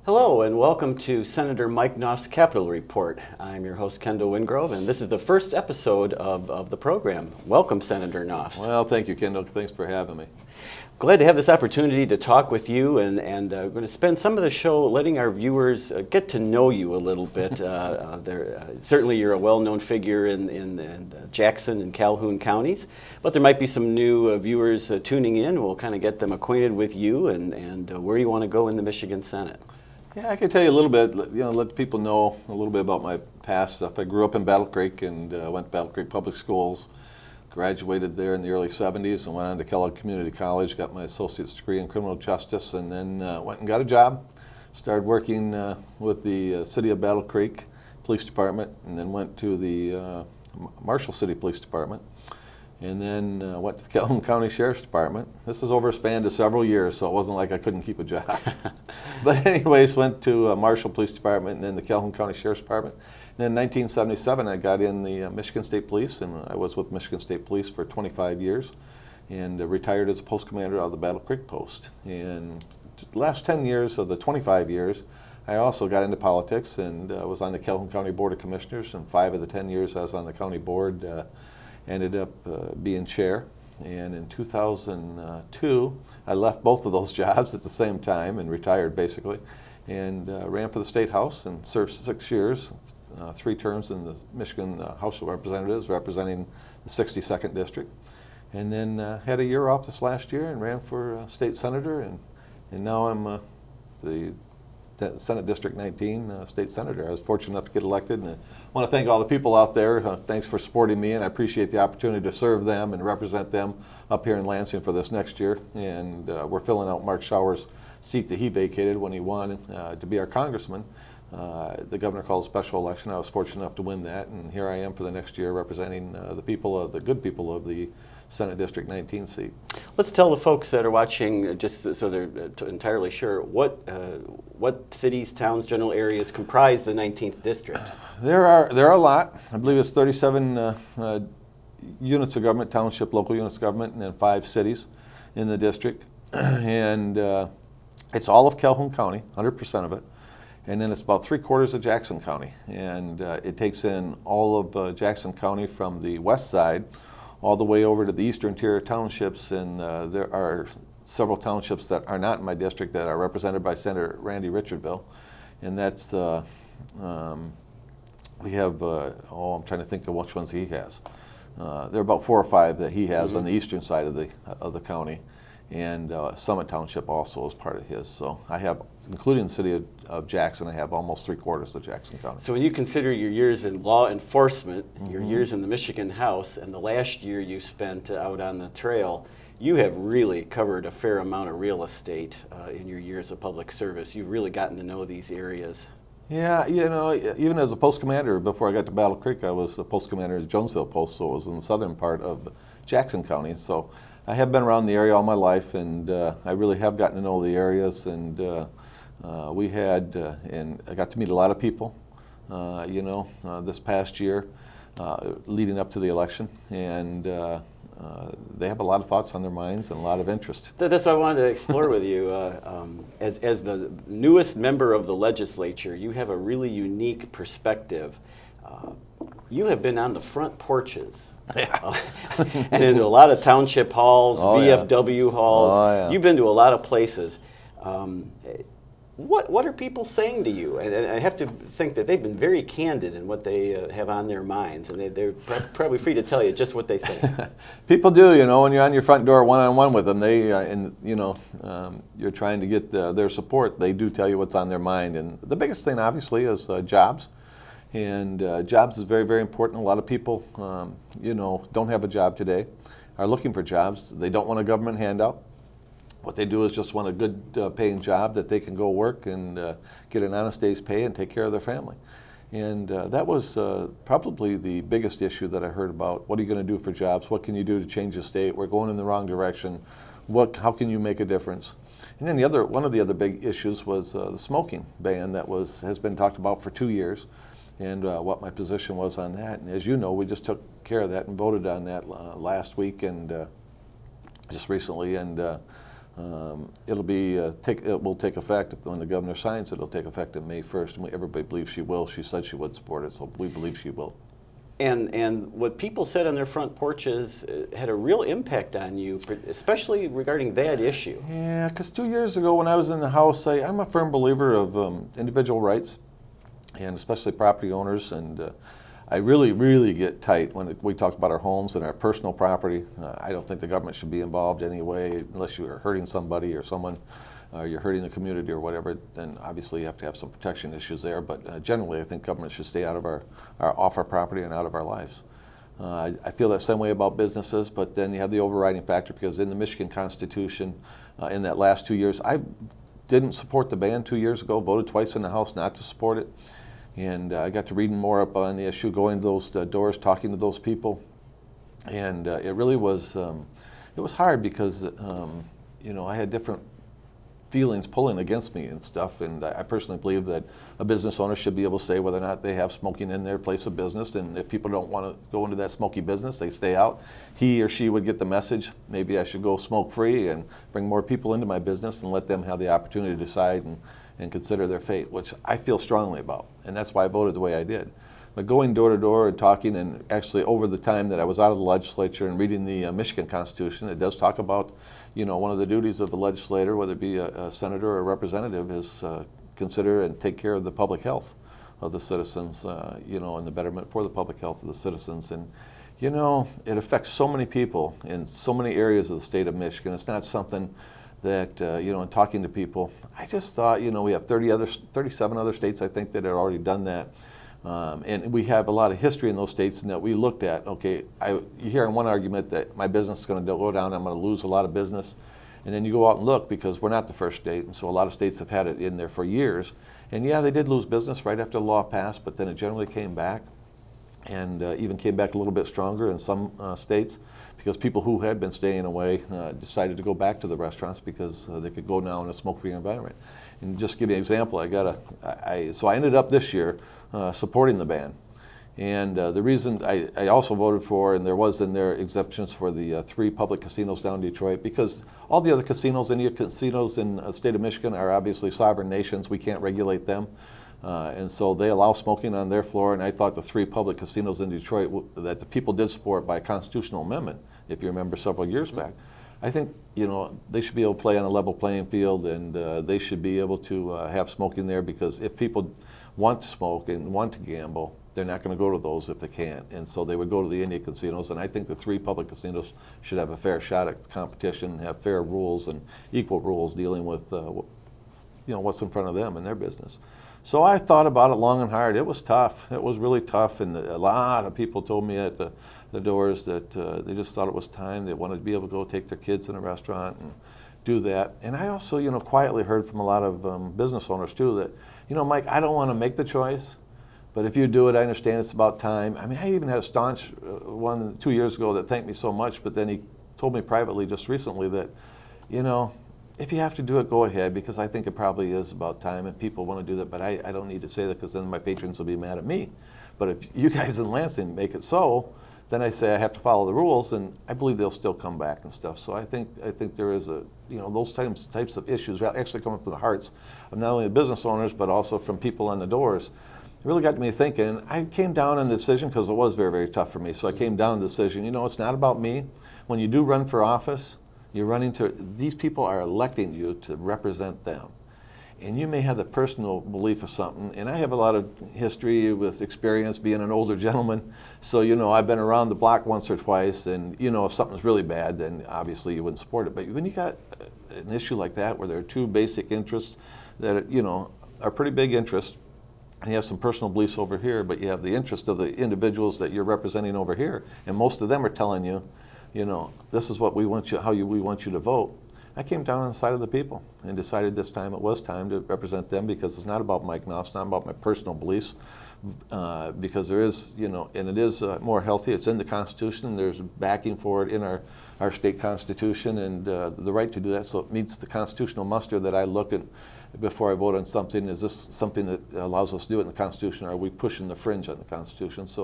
Hello and welcome to Senator Mike Nos' Capitol Report. I'm your host Kendall Wingrove, and this is the first episode of the program. Welcome, Senator Nofs. Well, thank you, Kendall. Thanks for having me. Glad to have this opportunity to talk with you, and we're going to spend some of the show letting our viewers get to know you a little bit. Certainly you're a well-known figure in Jackson and Calhoun counties, but there might be some new viewers tuning in. We'll kind of get them acquainted with you and where you want to go in the Michigan Senate. Yeah, I can tell you a little bit, let people know a little bit about my past stuff. I grew up in Battle Creek and went to Battle Creek Public Schools, graduated there in the early 70s and went on to Kellogg Community College, got my associate's degree in criminal justice, and then went and got a job. Started working with the City of Battle Creek Police Department, and then went to the Marshall City Police Department, and then went to the Calhoun County Sheriff's Department. This is over a span of several years, so it wasn't like I couldn't keep a job. But anyways, went to Marshall Police Department and then the Calhoun County Sheriff's Department. And then in 1977, I got in the Michigan State Police, and I was with Michigan State Police for 25 years, and retired as a post commander out of the Battle Creek Post. And the last 10 years of the 25 years, I also got into politics and was on the Calhoun County Board of Commissioners, and 5 of the 10 years I was on the county board, ended up being chair. And in 2002, I left both of those jobs at the same time and retired basically, and ran for the State House and served 6 years, 3 terms in the Michigan House of Representatives representing the 62nd District. And then had a year off this last year and ran for State Senator, and now I'm the Senate District 19 State Senator. I was fortunate enough to get elected, and I want to thank all the people out there. Thanks for supporting me, and I appreciate the opportunity to serve them and represent them up here in Lansing for this next year. And we're filling out Mark Schauer's seat that he vacated when he won to be our congressman. The governor called a special election. I was fortunate enough to win that, and here I am for the next year representing the good people of the Senate District 19 seat. Let's tell the folks that are watching, just so they're entirely sure, what cities, towns, general areas comprise the 19th district? There are a lot. I believe it's 37 units of government, township, local units of government, and then 5 cities in the district. And it's all of Calhoun County, 100% of it. And then it's about 3/4 of Jackson County. And it takes in all of Jackson County from the west side all the way over to the eastern tier townships, and there are several townships that are not in my district that are represented by Senator Randy Richardville, and that's we have I'm trying to think of which ones he has. There are about 4 or 5 that he has on the eastern side of the county, and Summit Township also is part of his. So I have, including the city of Jackson, I have almost 3/4 of Jackson County. So when you consider your years in law enforcement, your years in the Michigan House, and the last year you spent out on the trail, you have really covered a fair amount of real estate in your years of public service. You've really gotten to know these areas. Yeah, even as a post commander, before I got to Battle Creek, I was a post commander at Jonesville Post, so it was in the southern part of Jackson County. So I have been around the area all my life, and I really have gotten to know the areas, and we had, and I got to meet a lot of people, this past year leading up to the election, and they have a lot of thoughts on their minds and a lot of interest. That's what I wanted to explore with you. As the newest member of the legislature, you have a really unique perspective. You have been on the front porches. Yeah. And in a lot of township halls, VFW halls. Oh, yeah. You've been to a lot of places. What are people saying to you? And I have to think that they've been very candid in what they have on their minds, and they're probably free to tell you just what they think. People do, when you're on your front door one-on-one with them, they, you're trying to get their support. They do tell you what's on their mind, and the biggest thing, obviously, is jobs. And jobs is very, very important. A lot of people, don't have a job today, are looking for jobs. They don't want a government handout. What they do is just want a good paying job that they can go work and get an honest day's pay and take care of their family. And that was probably the biggest issue that I heard about. What are you going to do for jobs? What can you do to change the state? We're going in the wrong direction. How can you make a difference? And then one of the other big issues was the smoking ban that has been talked about for 2 years, and what my position was on that. And as you know, we just took care of that and voted on that last week and just recently. And It will take effect when the governor signs it. It'll take effect on May 1st, and everybody believes she will. She said she would support it, so we believe she will. And what people said on their front porches had a real impact on you, especially regarding that issue. Yeah, because 2 years ago when I was in the House, I'm a firm believer of individual rights, and especially property owners, and I really get tight when we talk about our homes and our personal property. I don't think the government should be involved anyway, unless you are hurting somebody or someone, you're hurting the community or whatever. Then obviously you have to have some protection issues there. But generally, I think government should stay out of off our property and out of our lives. I feel that same way about businesses. But then you have the overriding factor, because in the Michigan Constitution, in that last 2 years, I didn't support the ban 2 years ago. Voted twice in the House not to support it. And I got to reading more up on the issue, going to those doors, talking to those people, and it really was it was hard because you know, I had different feelings pulling against me and stuff, and I personally believe that a business owner should be able to say whether or not they have smoking in their place of business, and if people don't want to go into that smoky business, they stay out. He or she would get the message, maybe I should go smoke free and bring more people into my business and let them have the opportunity to decide and consider their fate, which I feel strongly about, and that's why I voted the way I did. But going door to door and talking, and actually over the time that I was out of the legislature and reading the Michigan Constitution, it does talk about, you know, one of the duties of the legislator, whether it be a senator or a representative, is consider and take care of the public health of the citizens, you know, and the betterment for the public health of the citizens. And you know, it affects so many people in so many areas of the state of Michigan. It's not something that, you know, in talking to people, I just thought, you know, we have 37 other states, I think, that had already done that. And we have a lot of history in those states, and that we looked at, okay, you hear in one argument that my business is going to go down, I'm going to lose a lot of business. And then you go out and look, because we're not the first state, and so a lot of states have had it in there for years. And yeah, they did lose business right after the law passed, but then it generally came back, and even came back a little bit stronger in some states, because people who had been staying away decided to go back to the restaurants because they could go now in a smoke-free environment. And just to give you an example, so I ended up this year supporting the ban. And the reason I also voted for, and there was in there exemptions for the 3 public casinos down in Detroit, because all the other casinos, any casinos in the state of Michigan, are obviously sovereign nations. We can't regulate them. And so they allow smoking on their floor, and I thought the 3 public casinos in Detroit that the people did support by a constitutional amendment, if you remember several years back. I think, you know, they should be able to play on a level playing field, and they should be able to have smoking there, because if people want to smoke and want to gamble, they're not going to go to those if they can't. And so they would go to the Indian casinos, and I think the 3 public casinos should have a fair shot at competition, have fair rules and equal rules dealing with, you know, what's in front of them and their business. So I thought about it long and hard. It was tough. It was really tough, and a lot of people told me at the doors that they just thought it was time. They wanted to be able to go take their kids in a restaurant and do that. And I also, you know, quietly heard from a lot of business owners too that, you know, Mike, I don't want to make the choice, but if you do it, I understand it's about time. I mean, I even had a staunch one 2 years ago that thanked me so much, but then he told me privately just recently that, you know, if you have to do it, go ahead, because I think it probably is about time and people want to do that, but I don't need to say that because then my patrons will be mad at me. But if you guys in Lansing make it so, then I say I have to follow the rules, and I believe they'll still come back and stuff. So I think there is a, you know, those types of issues actually coming from the hearts of not only the business owners but also from people on the doors. It really got me thinking. I came down on the decision because it was very, very tough for me. So I came down on the decision, you know, it's not about me. When you do run for office, you're running to, these people are electing you to represent them. And you may have the personal belief of something, and I have a lot of history with experience being an older gentleman, so you know I've been around the block once or twice, and you know if something's really bad, then obviously you wouldn't support it. But when you got an issue like that where there are 2 basic interests that, you know, are pretty big interests, and you have some personal beliefs over here, but you have the interest of the individuals that you're representing over here, and most of them are telling you, you know, this is what we want you, we want you to vote. I came down on the side of the people and decided this time it was time to represent them, because it's not about Mike Nos, not about my personal beliefs, because there is, you know, and it is more healthy. It's in the Constitution. There's backing for it in our state Constitution, and the right to do that. So it meets the constitutional muster that I look at before I vote on something. Is this something that allows us to do it in the Constitution, or are we pushing the fringe on the Constitution? So